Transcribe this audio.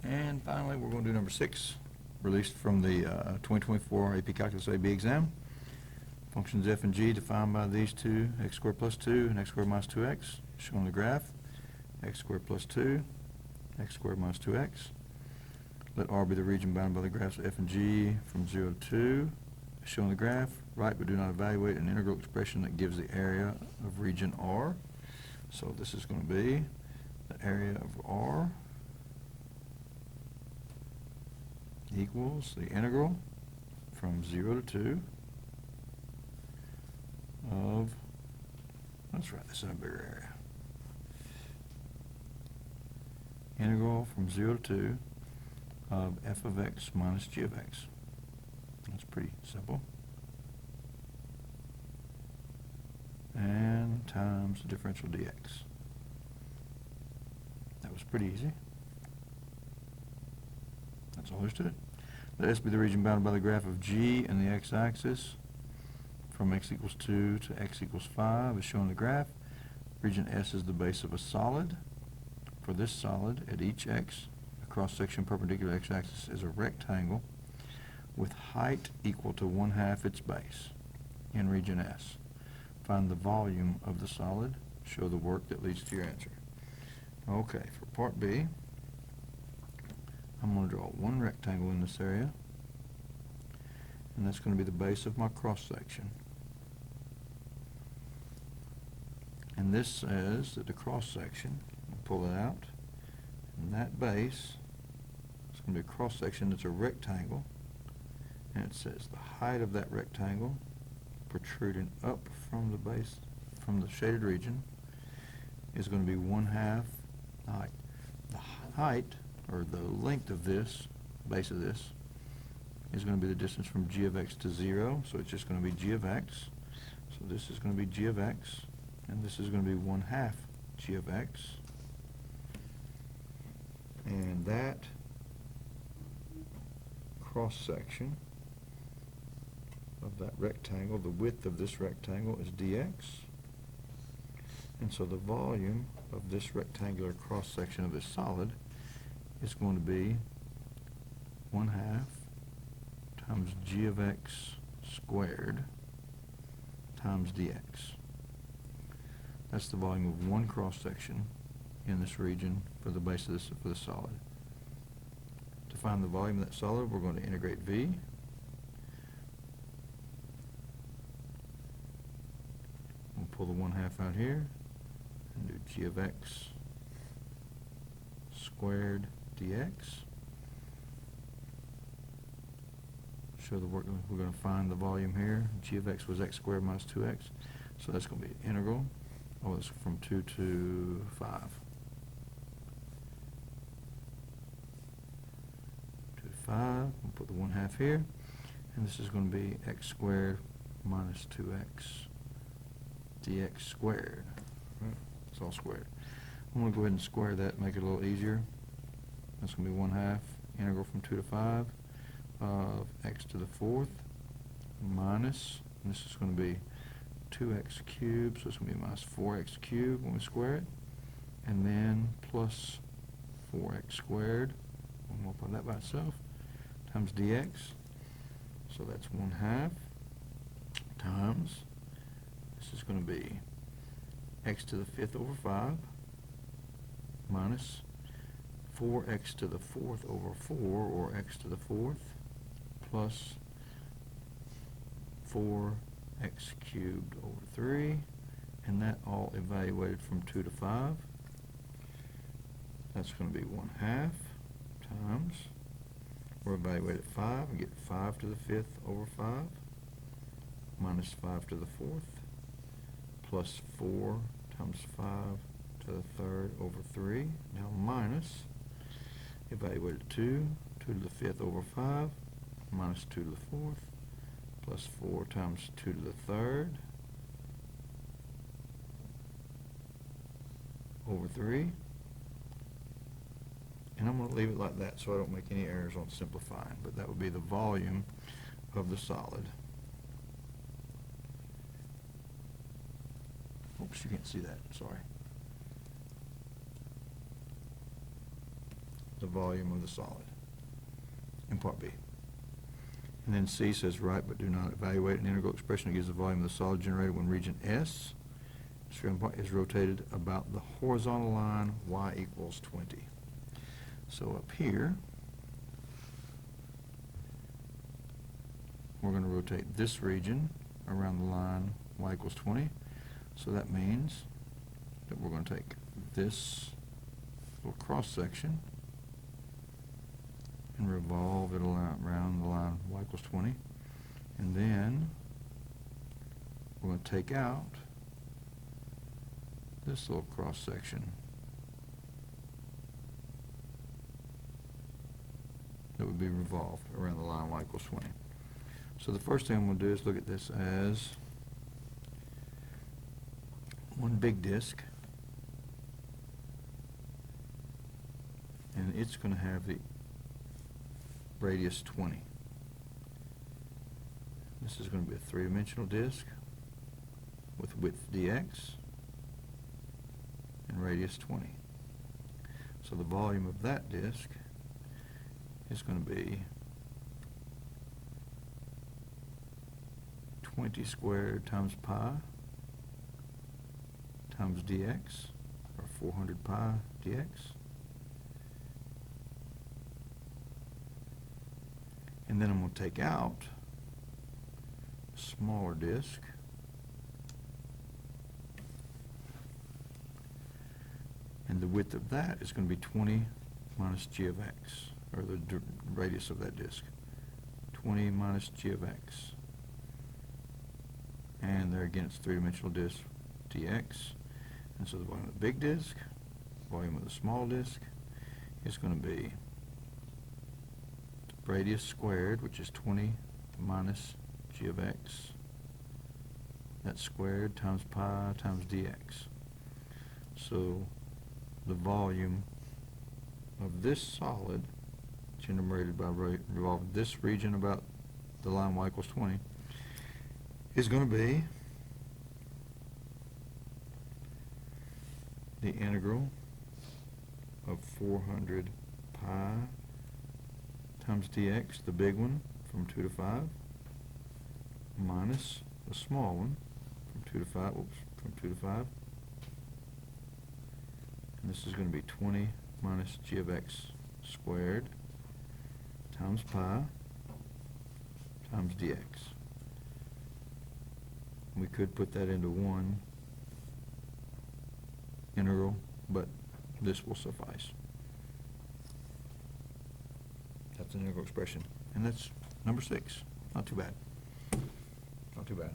And finally, we're going to do number 6, released from the 2024 AP Calculus AB exam. Functions f and g defined by these two, x squared plus 2 and x squared minus 2x, shown on the graph. X squared plus 2, x squared minus 2x. Let R be the region bounded by the graphs of f and g from 0 to 2, shown on the graph. Write but do not evaluate an integral expression that gives the area of region R. So this is going to be the area of R equals the integral from 0 to 2 of, let's write this in a bigger area. Integral from 0 to 2 of f of x minus g of x. That's pretty simple. And times the differential dx. That was pretty easy. That's all there's to it. Let S be the region bounded by the graph of g and the x-axis from x equals 2 to x equals 5 as shown in the graph. Region S is the base of a solid. For this solid, at each x, a cross-section perpendicular x-axis is a rectangle with height equal to 1/2 its base in region S. Find the volume of the solid. Show the work that leads to your answer. Okay, for part B, I'm going to draw one rectangle in this area, and that's going to be the base of my cross-section. And this says that the cross-section, pull it out, and that base is going to be a cross-section that's a rectangle, and it says the height of that rectangle protruding up from the base, from the shaded region, is going to be 1/2 the height. The height, or the length of this, base of this, is going to be the distance from g of x to 0, so it's just going to be g of x. So this is going to be g of x, and this is going to be 1/2 g of x. And that cross-section of that rectangle, the width of this rectangle is dx. And so the volume of this rectangular cross-section of this solid is going to be 1/2 times g of x squared times dx. That's the volume of one cross-section in this region for the base of this, for the solid. To find the volume of that solid, we're going to integrate v. We'll pull the 1/2 out here and do g of x squared dx. Show the work. We're going to find the volume here. G of x was x squared minus 2x, so that's going to be integral. Oh, it's from 2 to 5. 2 to 5. We'll put the 1/2 here, and this is going to be x squared minus 2x dx squared. Right? It's all squared. I'm going to go ahead and square that, make it a little easier. That's going to be 1/2 integral from 2 to 5 of x to the 4th minus, and this is going to be 2x cubed, so it's going to be minus 4x cubed when we square it, and then plus 4x squared, we'll multiply that by itself, times dx. So that's 1/2 times, this is going to be x to the 5th over 5 minus 4x to the 4th over 4, or x to the 4th, plus 4x cubed over 3, and that all evaluated from 2 to 5. That's going to be 1/2 times, we're evaluated at 5, we get 5 to the 5th over 5, minus 5 to the 4th, plus 4 times 5 to the 3rd over 3, now minus, evaluated at 2 to the 5th over 5, minus 2 to the 4th, plus 4 times 2 to the 3rd over 3. And I'm going to leave it like that so I don't make any errors on simplifying, but that would be the volume of the solid. Oops, you can't see that, sorry. the volume of the solid in part B. And then C says write but do not evaluate an integral expression that gives the volume of the solid generated when region S is rotated about the horizontal line y equals 20. So up here, we're going to rotate this region around the line y equals 20. So that means that we're going to take this little cross section and revolve it around the line y equals 20. And then we're going to take out this little cross section that would be revolved around the line y equals 20. So the first thing I'm going to do is look at this as one big disk, and it's going to have the radius 20. This is going to be a three-dimensional disk with width dx and radius 20. So the volume of that disk is going to be 20 squared times pi times dx, or 400 pi dx. And then I'm going to take out a smaller disk, and the width of that is going to be 20 minus g of x, or the radius of that disk. 20 minus g of x. And there again, it's three-dimensional disk, dx. And so the volume of the big disk, volume of the small disk, is going to be radius squared, which is 20 minus g of x. That's squared times pi times dx. So the volume of this solid generated by revolving this region about the line y equals 20 is going to be the integral of 400 pi times dx, the big one, from 2 to 5, minus the small one from 2 to 5, from 2 to 5. And this is going to be 20 minus g of x squared times pi times dx. We could put that into one integral, but this will suffice. That's an integral expression. And that's number 6. Not too bad. Not too bad.